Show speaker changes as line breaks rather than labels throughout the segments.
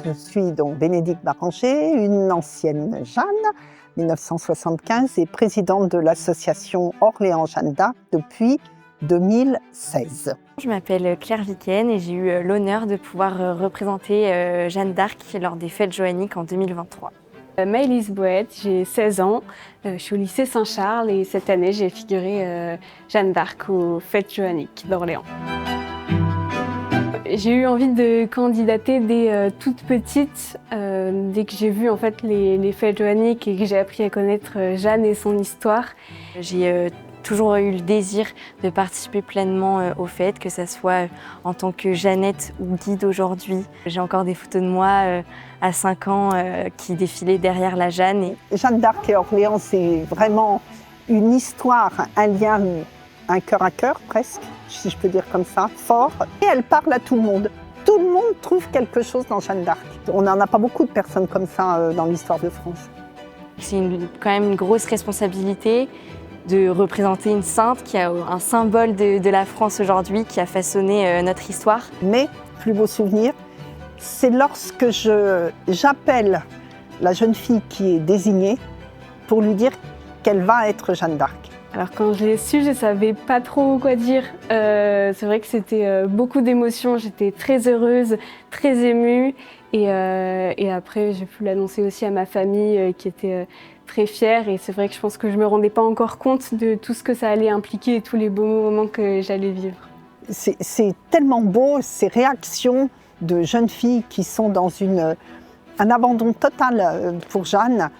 Je suis donc Bénédicte Baranger, une ancienne Jeanne, 1975, et présidente de l'association Orléans Jeanne d'Arc depuis 2016.
Je m'appelle Claire Viken et j'ai eu l'honneur de pouvoir représenter Jeanne d'Arc lors des Fêtes Joanniques en 2023.
Maëlys Boët, j'ai 16 ans, je suis au lycée Saint-Charles et cette année j'ai figuré Jeanne d'Arc aux Fêtes Joanniques d'Orléans. J'ai eu envie de candidater dès toute petite, dès que j'ai vu en fait les Fêtes Joanniques et que j'ai appris à connaître Jeanne et son histoire.
J'ai toujours eu le désir de participer pleinement aux fêtes, que ce soit en tant que Jeannette ou guide aujourd'hui. J'ai encore des photos de moi à 5 ans qui défilaient derrière la Jeanne.
Jeanne d'Arc et Orléans, c'est vraiment une histoire, un lien, un cœur à cœur presque, si je peux dire comme ça, fort. Et elle parle à tout le monde. Tout le monde trouve quelque chose dans Jeanne d'Arc. On n'en a pas beaucoup de personnes comme ça dans l'histoire de France.
C'est quand même une grosse responsabilité de représenter une sainte qui a un symbole de la France aujourd'hui, qui a façonné notre histoire.
Mais, plus beau souvenir, c'est lorsque j'appelle la jeune fille qui est désignée pour lui dire qu'elle va être Jeanne d'Arc.
Alors quand je l'ai su, je ne savais pas trop quoi dire. C'est vrai que c'était beaucoup d'émotions, j'étais très heureuse, très émue. Et après, j'ai pu l'annoncer aussi à ma famille qui était très fière. Et c'est vrai que je pense que je ne me rendais pas encore compte de tout ce que ça allait impliquer et tous les beaux moments que j'allais vivre.
C'est tellement beau, ces réactions de jeunes filles qui sont dans un abandon total pour Jeanne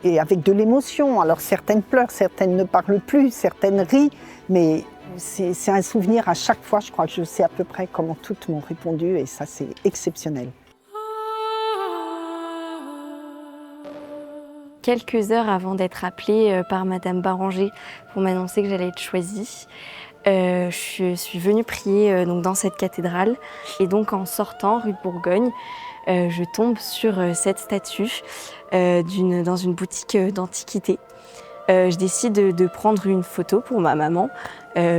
et avec de l'émotion. Alors certaines pleurent, certaines ne parlent plus, certaines rient, mais c'est un souvenir à chaque fois. Je crois que je sais à peu près comment toutes m'ont répondu et ça c'est exceptionnel.
Quelques heures avant d'être appelée par Madame Baranger pour m'annoncer que j'allais être choisie, je suis venue prier donc dans cette cathédrale. Et donc en sortant rue de Bourgogne, je tombe sur cette statue dans une boutique d'antiquité. Je décide de prendre une photo pour ma maman,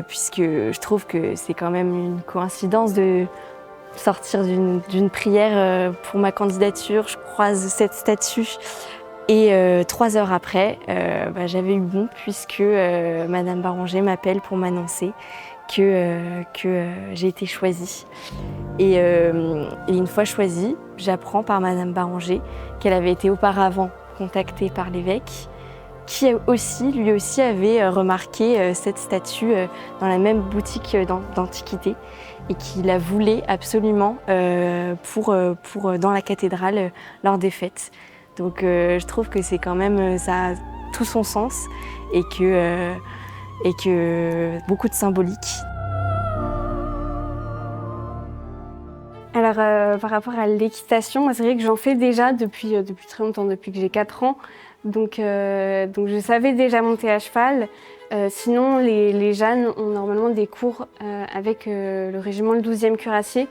puisque je trouve que c'est quand même une coïncidence de sortir d'une prière pour ma candidature. Je croise cette statue. Et 3 heures après, j'avais eu bon puisque Madame Baranger m'appelle pour m'annoncer que j'ai été choisie. Et une fois choisie, j'apprends par Madame Baranger qu'elle avait été auparavant contactée par l'évêque, qui lui aussi avait remarqué cette statue dans la même boutique d'antiquité et qui la voulait absolument dans la cathédrale lors des fêtes. Donc je trouve que c'est quand même, ça a tout son sens et que beaucoup de symbolique.
Alors par rapport à l'équitation, c'est vrai que j'en fais déjà depuis très longtemps, depuis que j'ai 4 ans. Donc je savais déjà monter à cheval. Sinon les Jeannes ont normalement des cours avec le régiment le 12e cuirassier.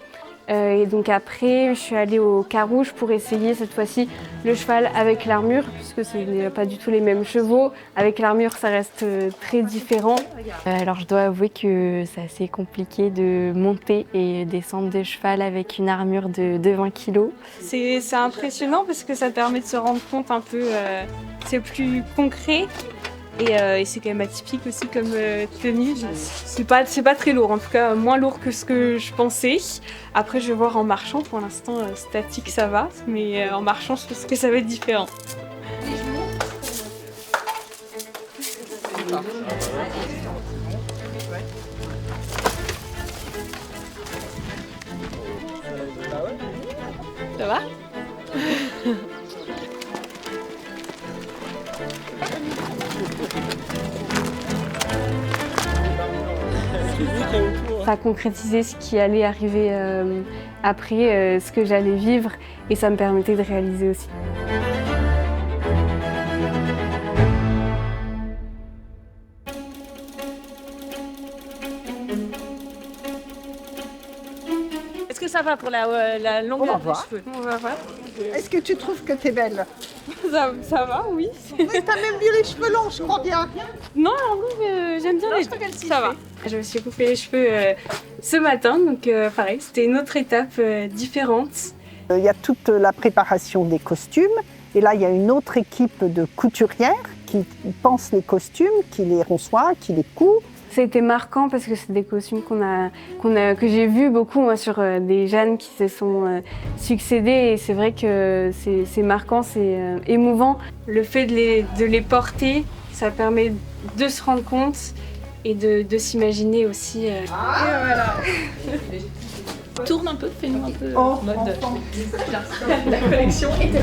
Et donc après, je suis allée au Carouge pour essayer cette fois-ci le cheval avec l'armure, puisque ce n'est pas du tout les mêmes chevaux. Avec l'armure, ça reste très différent.
Alors je dois avouer que c'est assez compliqué de monter et descendre de cheval avec une armure de 20 kg.
C'est impressionnant parce que ça permet de se rendre compte un peu, c'est plus concret. Et c'est quand même atypique aussi comme tenue. C'est pas très lourd, en tout cas moins lourd que ce que je pensais. Après je vais voir en marchant, pour l'instant statique ça va, mais en marchant je pense que ça va être différent. Ça va?
Ça a concrétisé ce qui allait arriver après, ce que j'allais vivre, et ça me permettait de réaliser aussi.
Est-ce que ça va pour la longueur des cheveux? On va voir.
Est-ce que tu trouves que t'es belle?
Ça va, oui.
Oui, t'as même vu les cheveux longs, je crois bien.
Non, en vrai, j'aime bien les cheveux. Ça va. Je me suis coupé les cheveux ce matin, donc pareil, c'était une autre étape différente.
Il y a toute la préparation des costumes. Et là, il y a une autre équipe de couturières qui pensent les costumes, qui les reçoit, qui les coud.
C'était marquant parce que c'est des costumes que j'ai vus beaucoup moi, sur des Jeanne qui se sont succédés, et c'est vrai que c'est marquant, c'est émouvant.
Le fait de les porter, ça permet de se rendre compte et de s'imaginer aussi. Et voilà. Tourne un peu, fais-nous un peu en mode. La collection était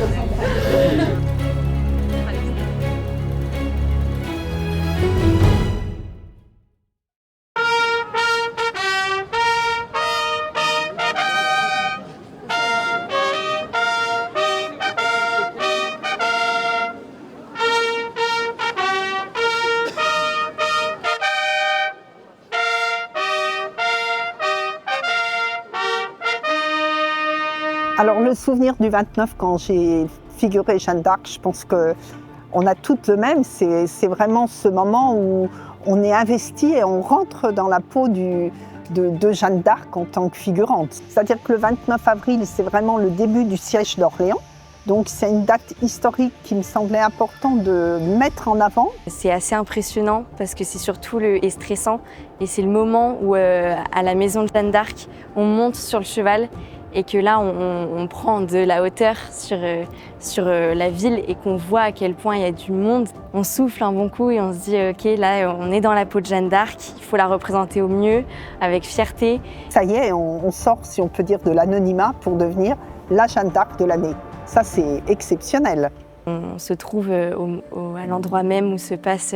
Alors le souvenir du 29 quand j'ai figuré Jeanne d'Arc, je pense qu'on a toutes le même, c'est vraiment ce moment où on est investi et on rentre dans la peau de Jeanne d'Arc en tant que figurante. C'est-à-dire que le 29 avril, c'est vraiment le début du siège d'Orléans. Donc c'est une date historique qui me semblait important de mettre en avant.
C'est assez impressionnant parce que c'est surtout et stressant, et c'est le moment où à la maison de Jeanne d'Arc, on monte sur le cheval et que là on prend de la hauteur sur la ville et qu'on voit à quel point il y a du monde. On souffle un bon coup et on se dit ok, là on est dans la peau de Jeanne d'Arc, il faut la représenter au mieux, avec fierté.
Ça y est, on sort, si on peut dire, de l'anonymat pour devenir la Jeanne d'Arc de l'année. Ça, c'est exceptionnel.
On se trouve à l'endroit même où se passe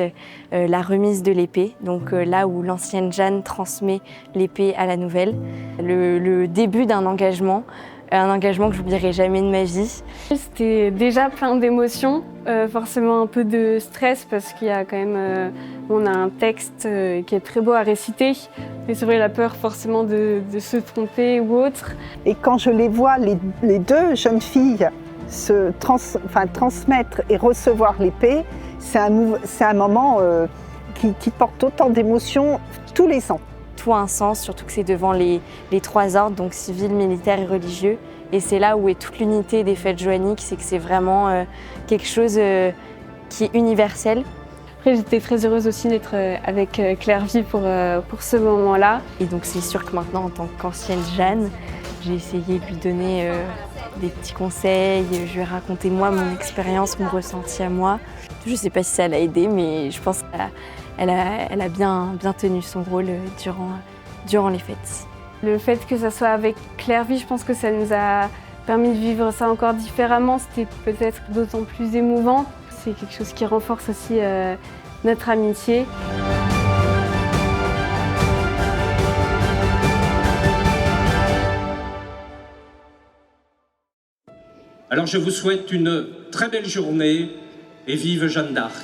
la remise de l'épée, donc là où l'ancienne Jeanne transmet l'épée à la nouvelle. Le début d'un engagement, un engagement que j'oublierai jamais de ma vie.
C'était déjà plein d'émotions, forcément un peu de stress parce qu'il y a quand même, on a un texte qui est très beau à réciter, mais c'est vrai la peur forcément de se tromper ou autre.
Et quand je les vois, les deux jeunes filles transmettre et recevoir l'épée, c'est un moment qui porte autant d'émotions tous les ans.
Tout a un sens, surtout que c'est devant les trois ordres, donc civil, militaire et religieux. Et c'est là où est toute l'unité des fêtes joanniques, c'est que c'est vraiment quelque chose qui est universel.
Après, j'étais très heureuse aussi d'être avec Claire Vie pour ce moment-là.
Et donc c'est sûr que maintenant, en tant qu'ancienne Jeanne, j'ai essayé de lui donner des petits conseils, je lui ai raconté moi mon expérience, mon ressenti à moi. Je ne sais pas si ça l'a aidé, mais je pense qu'elle a bien tenu son rôle durant les fêtes.
Le fait que ça soit avec Claire Vie, je pense que ça nous a permis de vivre ça encore différemment. C'était peut-être d'autant plus émouvant. C'est quelque chose qui renforce aussi notre amitié.
Alors je vous souhaite une très belle journée et vive Jeanne d'Arc.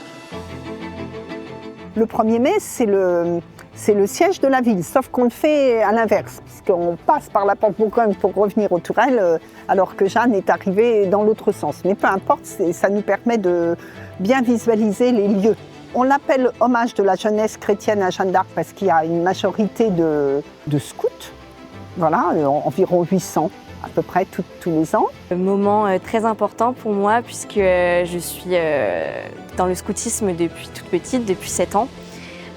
Le 1er mai, c'est le siège de la ville, sauf qu'on le fait à l'inverse, puisqu'on passe par la porte Bourgogne pour revenir aux Tourelles, alors que Jeanne est arrivée dans l'autre sens. Mais peu importe, ça nous permet de bien visualiser les lieux. On l'appelle hommage de la jeunesse chrétienne à Jeanne d'Arc parce qu'il y a une majorité de scouts, voilà, environ 800. À peu près tous les ans.
Un moment très important pour moi puisque je suis dans le scoutisme depuis toute petite, depuis 7 ans.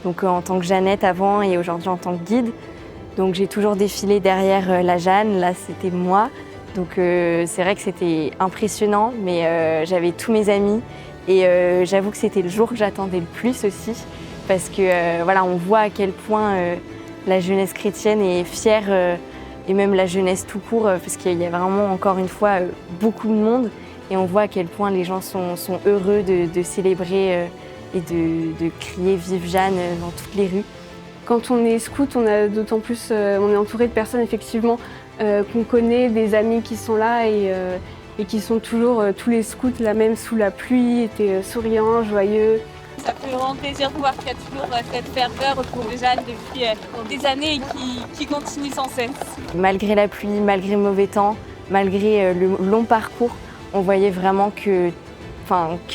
Donc en tant que Jeannette avant et aujourd'hui en tant que guide. Donc j'ai toujours défilé derrière la Jeanne, là c'était moi. Donc c'est vrai que c'était impressionnant, mais j'avais tous mes amis et j'avoue que c'était le jour que j'attendais le plus aussi parce que voilà, on voit à quel point la jeunesse chrétienne est fière et même la jeunesse tout court, parce qu'il y a vraiment, encore une fois, beaucoup de monde. Et on voit à quel point les gens sont heureux de célébrer et de crier « Vive Jeanne » dans toutes les rues.
Quand on est scout, on a d'autant plus, on est entouré de personnes effectivement qu'on connaît, des amis qui sont là et qui sont toujours, tous les scouts, là même sous la pluie, étaient souriants, joyeux.
Ça fait vraiment plaisir de voir qu'il y a toujours cette ferveur autour de Jeanne depuis des années et qui continue sans cesse.
Malgré la pluie, malgré le mauvais temps, malgré le long parcours, on voyait vraiment que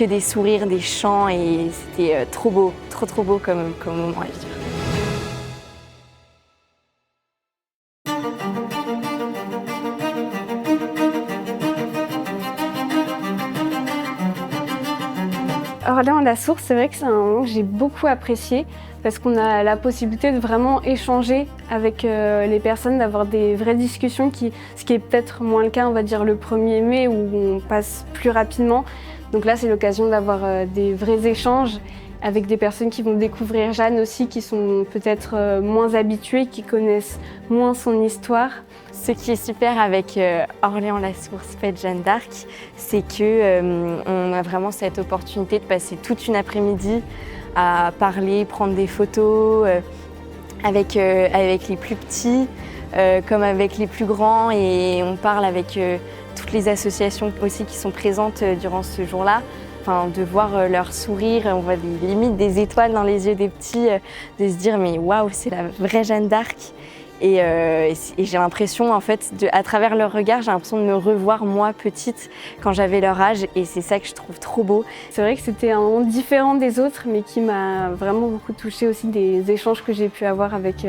des sourires, des chants et c'était trop beau, trop beau comme moment à vivre.
Orléans-la-Source, c'est vrai que c'est un moment que j'ai beaucoup apprécié parce qu'on a la possibilité de vraiment échanger avec les personnes, d'avoir des vraies discussions, ce qui est peut-être moins le cas, on va dire, le 1er mai où on passe plus rapidement. Donc là, c'est l'occasion d'avoir des vrais échanges avec des personnes qui vont découvrir Jeanne aussi, qui sont peut-être moins habituées, qui connaissent moins son histoire.
Ce qui est super avec Orléans-la-Source Fête Jeanne d'Arc, c'est qu'on a vraiment cette opportunité de passer toute une après-midi à parler, prendre des photos avec les plus petits comme avec les plus grands, et on parle avec toutes les associations aussi qui sont présentes durant ce jour-là. Enfin, de voir leur sourire, on voit limite des étoiles dans les yeux des petits, de se dire mais waouh, c'est la vraie Jeanne d'Arc. Et j'ai l'impression, en fait, à travers leur regard, j'ai l'impression de me revoir moi petite quand j'avais leur âge, et c'est ça que je trouve trop beau.
C'est vrai que c'était un monde différent des autres, mais qui m'a vraiment beaucoup touchée aussi, des échanges que j'ai pu avoir avec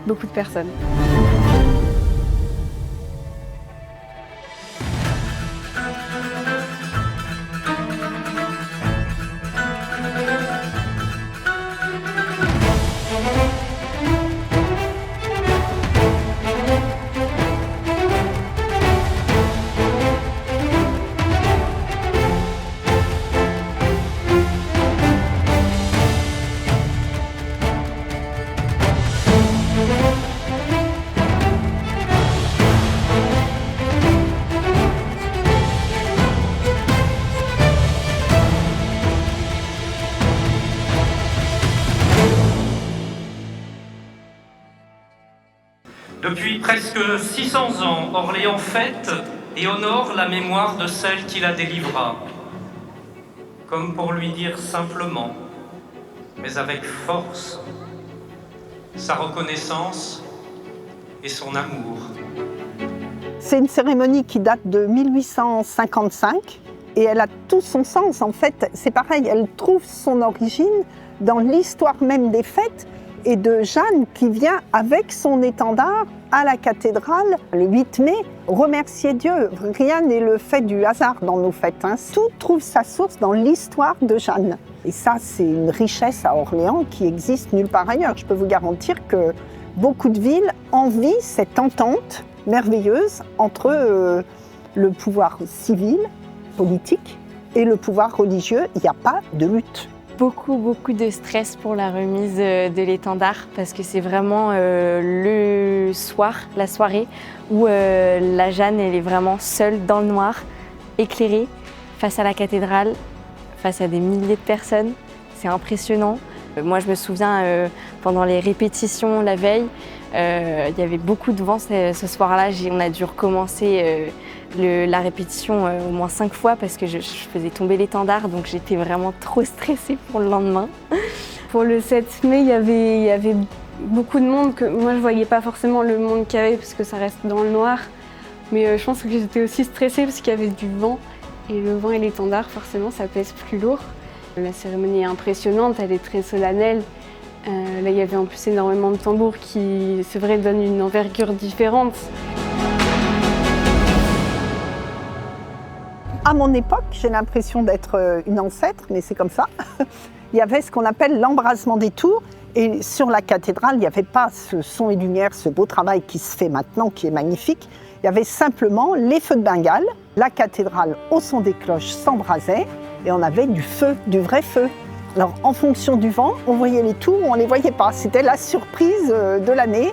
beaucoup de personnes.
Depuis presque 600 ans, Orléans fête et honore la mémoire de celle qui la délivra. Comme pour lui dire simplement, mais avec force, sa reconnaissance et son amour.
C'est une cérémonie qui date de 1855 et elle a tout son sens. En fait, c'est pareil, elle trouve son origine dans l'histoire même des fêtes et de Jeanne qui vient avec son étendard à la cathédrale le 8 mai remercier Dieu. Rien n'est le fait du hasard dans nos fêtes, hein. Tout trouve sa source dans l'histoire de Jeanne. Et ça, c'est une richesse à Orléans qui existe nulle part ailleurs. Je peux vous garantir que beaucoup de villes envient cette entente merveilleuse entre le pouvoir civil, politique et le pouvoir religieux. Il n'y a pas de lutte.
Beaucoup de stress pour la remise de l'étendard parce que c'est vraiment le soir, la soirée où la Jeanne elle est vraiment seule dans le noir, éclairée, face à la cathédrale, face à des milliers de personnes. C'est impressionnant. Moi je me souviens pendant les répétitions la veille, il y avait beaucoup de vent ce soir-là. On a dû recommencer la répétition au moins 5 fois parce que je faisais tomber l'étendard, donc j'étais vraiment trop stressée pour le lendemain.
Pour le 7 mai, il y avait beaucoup de monde que moi je voyais pas forcément le monde qu'il y avait parce que ça reste dans le noir, mais je pense que j'étais aussi stressée parce qu'il y avait du vent, et le vent et l'étendard forcément ça pèse plus lourd. La cérémonie est impressionnante, elle est très solennelle. Là il y avait en plus énormément de tambours qui, c'est vrai, donnent une envergure différente.
À mon époque, j'ai l'impression d'être une ancêtre, mais c'est comme ça. Il y avait ce qu'on appelle l'embrasement des tours. Et sur la cathédrale, il n'y avait pas ce son et lumière, ce beau travail qui se fait maintenant, qui est magnifique. Il y avait simplement les feux de Bengale. La cathédrale, au son des cloches, s'embrasait et on avait du feu, du vrai feu. Alors, en fonction du vent, on voyait les tours ou on ne les voyait pas. C'était la surprise de l'année.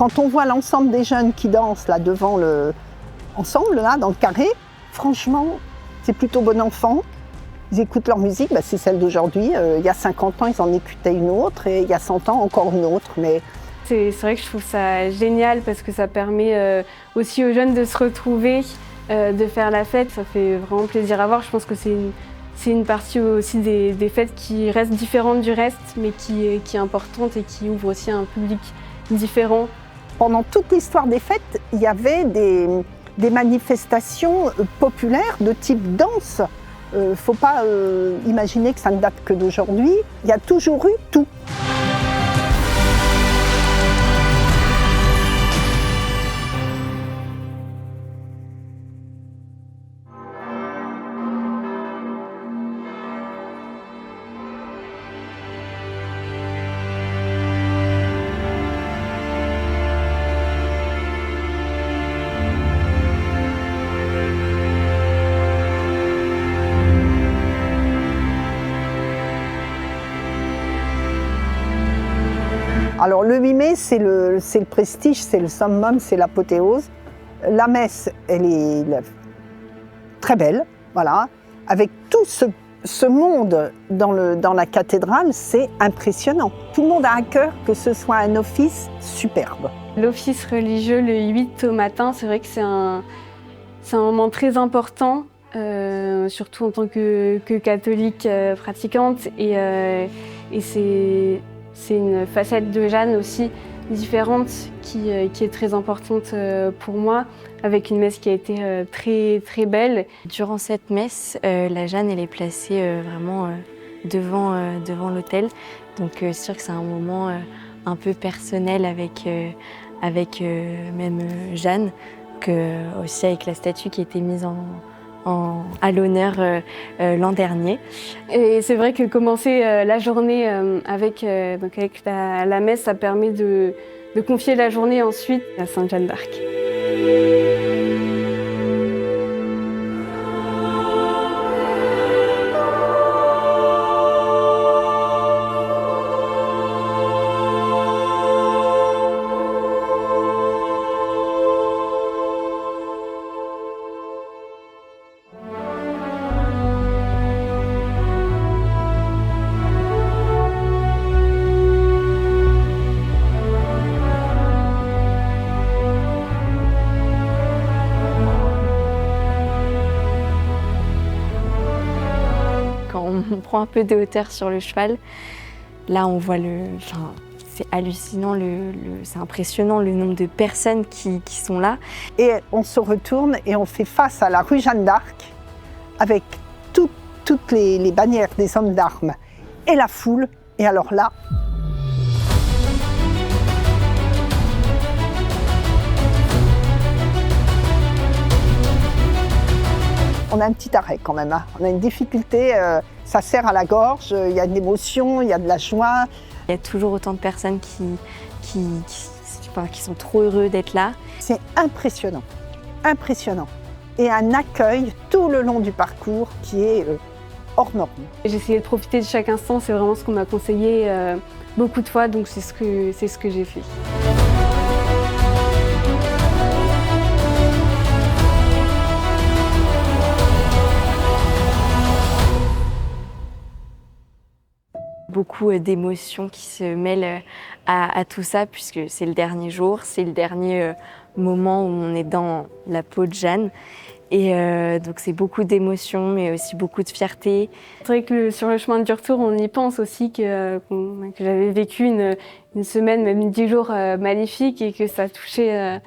quand on voit l'ensemble des jeunes qui dansent là devant ensemble, là, dans le carré, franchement, c'est plutôt bon enfant. Ils écoutent leur musique, c'est celle d'aujourd'hui. Il y a 50 ans, ils en écoutaient une autre, et il y a 100 ans, encore une autre. Mais
c'est vrai que je trouve ça génial parce que ça permet aussi aux jeunes de se retrouver, de faire la fête. Ça fait vraiment plaisir à voir. Je pense que c'est une partie aussi des fêtes qui reste différente du reste, mais qui est importante et qui ouvre aussi un public différent.
Pendant toute l'histoire des fêtes, il y avait des manifestations populaires de type danse. Faut pas imaginer que ça ne date que d'aujourd'hui. Il y a toujours eu tout. Alors le 8 mai, c'est le prestige, c'est le summum, c'est l'apothéose. La messe, elle est très belle, voilà. Avec tout ce monde dans la cathédrale, c'est impressionnant. Tout le monde a à cœur que ce soit un office superbe.
L'office religieux le 8 au matin, c'est vrai que c'est un moment très important, surtout en tant que catholique pratiquante. Et c'est une facette de Jeanne aussi différente qui est très importante pour moi, avec une messe qui a été très, très belle.
Durant cette messe, la Jeanne elle est placée vraiment devant l'autel. Donc c'est sûr que c'est un moment un peu personnel avec même Jeanne, aussi avec la statue qui a été mise à l'honneur l'an dernier.
Et c'est vrai que commencer la journée avec la messe, ça permet de confier la journée ensuite à Sainte Jeanne d'Arc.
On prend un peu de hauteur sur le cheval. Là, on voit c'est hallucinant, c'est impressionnant le nombre de personnes qui sont là.
Et on se retourne et on fait face à la rue Jeanne d'Arc avec toutes les bannières des hommes d'armes et la foule. Et alors là, on a un petit arrêt quand même, hein. On a une difficulté, ça serre à la gorge, il y a de l'émotion, il y a de la joie.
Il y a toujours autant de personnes qui sont trop heureux d'être là.
C'est impressionnant, impressionnant. Et un accueil tout le long du parcours qui est hors norme.
J'ai essayé de profiter de chaque instant, c'est vraiment ce qu'on m'a conseillé beaucoup de fois, donc c'est ce que j'ai fait.
Beaucoup d'émotions qui se mêlent à tout ça, puisque c'est le dernier jour, c'est le dernier moment où on est dans la peau de Jeanne. Et donc c'est beaucoup d'émotions, mais aussi beaucoup de fierté.
C'est vrai que sur le chemin du retour, on y pense aussi que j'avais vécu une semaine, même 10 jours magnifiques, et que ça touchait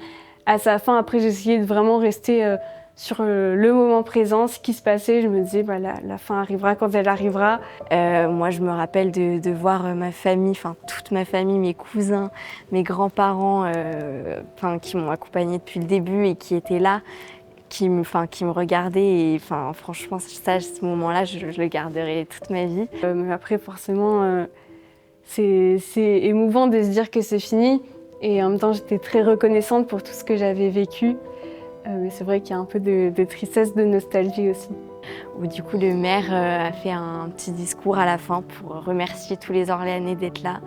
à sa fin. Après, j'ai essayé de vraiment rester sur le moment présent, ce qui se passait. Je me disais, la fin arrivera quand elle arrivera.
Moi, je me rappelle de voir ma famille, enfin toute ma famille, mes cousins, mes grands-parents, qui m'ont accompagnée depuis le début et qui étaient là, qui me regardaient. Et franchement, ce moment-là, je le garderai toute ma vie.
Mais après, forcément, c'est émouvant de se dire que c'est fini. Et en même temps, j'étais très reconnaissante pour tout ce que j'avais vécu. Mais c'est vrai qu'il y a un peu de tristesse, de nostalgie aussi.
où du coup le maire a fait un petit discours à la fin pour remercier tous les Orléanais d'être là.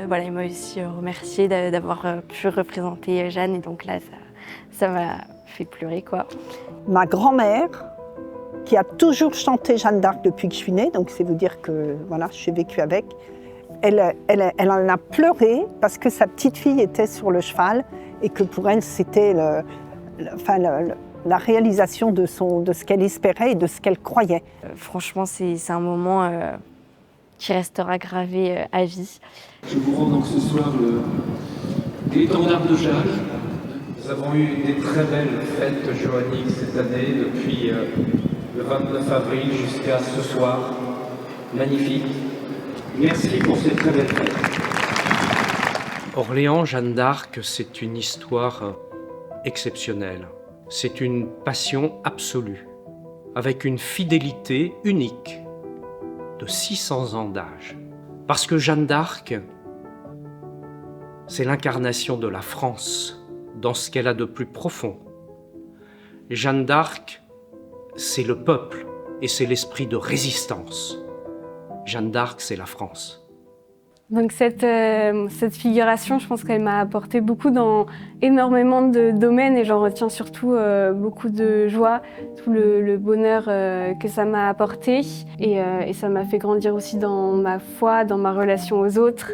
Voilà, il m'a aussi remercié d'avoir pu représenter Jeanne, et donc là ça m'a fait pleurer, quoi.
Ma grand-mère, qui a toujours chanté Jeanne d'Arc depuis que je suis née, donc c'est vous dire que voilà, je suis vécue avec, elle en a pleuré parce que sa petite fille était sur le cheval et que pour elle c'était la réalisation de ce qu'elle espérait et de ce qu'elle croyait.
Franchement, c'est un moment qui restera gravé à vie.
Je vous rends donc ce soir l'étendard de Jacques.
Nous avons eu des très belles fêtes joanniques cette année, depuis le 29 avril jusqu'à ce soir. Magnifique.
Merci pour ces très belles fêtes.
Orléans, Jeanne d'Arc, c'est une histoire exceptionnelle. C'est une passion absolue, avec une fidélité unique de 600 ans d'âge. Parce que Jeanne d'Arc, c'est l'incarnation de la France dans ce qu'elle a de plus profond. Jeanne d'Arc, c'est le peuple et c'est l'esprit de résistance. Jeanne d'Arc, c'est la France.
Donc cette figuration, je pense qu'elle m'a apporté beaucoup dans énormément de domaines, et j'en retiens surtout beaucoup de joie, tout le bonheur que ça m'a apporté, et ça m'a fait grandir aussi dans ma foi, dans ma relation aux autres,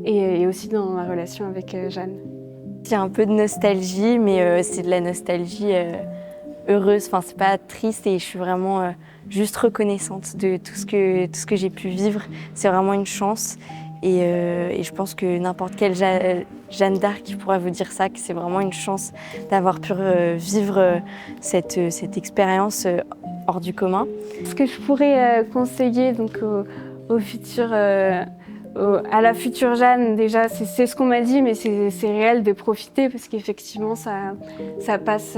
et aussi dans ma relation avec Jeanne.
Il y a un peu de nostalgie, mais c'est de la nostalgie heureuse, enfin c'est pas triste, et je suis vraiment juste reconnaissante de tout ce que j'ai pu vivre. C'est vraiment une chance. Et je pense que n'importe quelle Jeanne d'Arc pourra vous dire ça, que c'est vraiment une chance d'avoir pu vivre cette expérience hors du commun.
Ce que je pourrais conseiller donc au futur, à la future Jeanne, déjà c'est ce qu'on m'a dit, mais c'est réel de profiter, parce qu'effectivement ça passe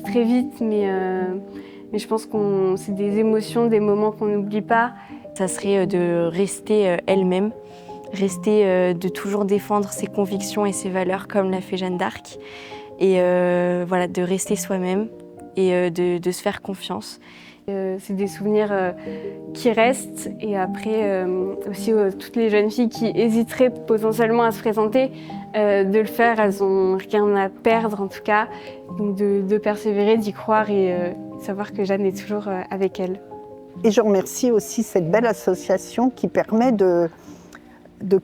très vite, mais je pense que c'est des émotions, des moments qu'on n'oublie pas.
Ça serait de rester elle-même, de toujours défendre ses convictions et ses valeurs comme l'a fait Jeanne d'Arc, et voilà, de rester soi-même et de se faire confiance.
C'est des souvenirs qui restent, et après aussi toutes les jeunes filles qui hésiteraient potentiellement à se présenter, de le faire, elles n'ont rien à perdre en tout cas, donc de persévérer, d'y croire, et savoir que Jeanne est toujours avec elles.
Et je remercie aussi cette belle association qui permet de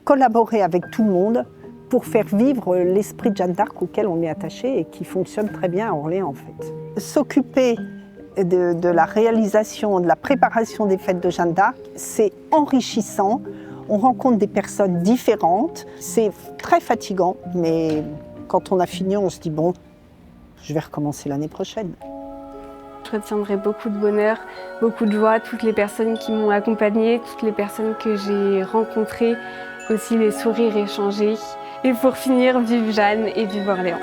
collaborer avec tout le monde pour faire vivre l'esprit de Jeanne d'Arc auquel on est attaché et qui fonctionne très bien à Orléans en fait. S'occuper de la réalisation, de la préparation des fêtes de Jeanne d'Arc, c'est enrichissant. On rencontre des personnes différentes, c'est très fatigant, mais quand on a fini, on se dit bon, je vais recommencer l'année prochaine.
Je retiendrai beaucoup de bonheur, beaucoup de joie, toutes les personnes qui m'ont accompagnée, toutes les personnes que j'ai rencontrées, aussi les sourires échangés. Et pour finir, vive Jeanne et vive Orléans.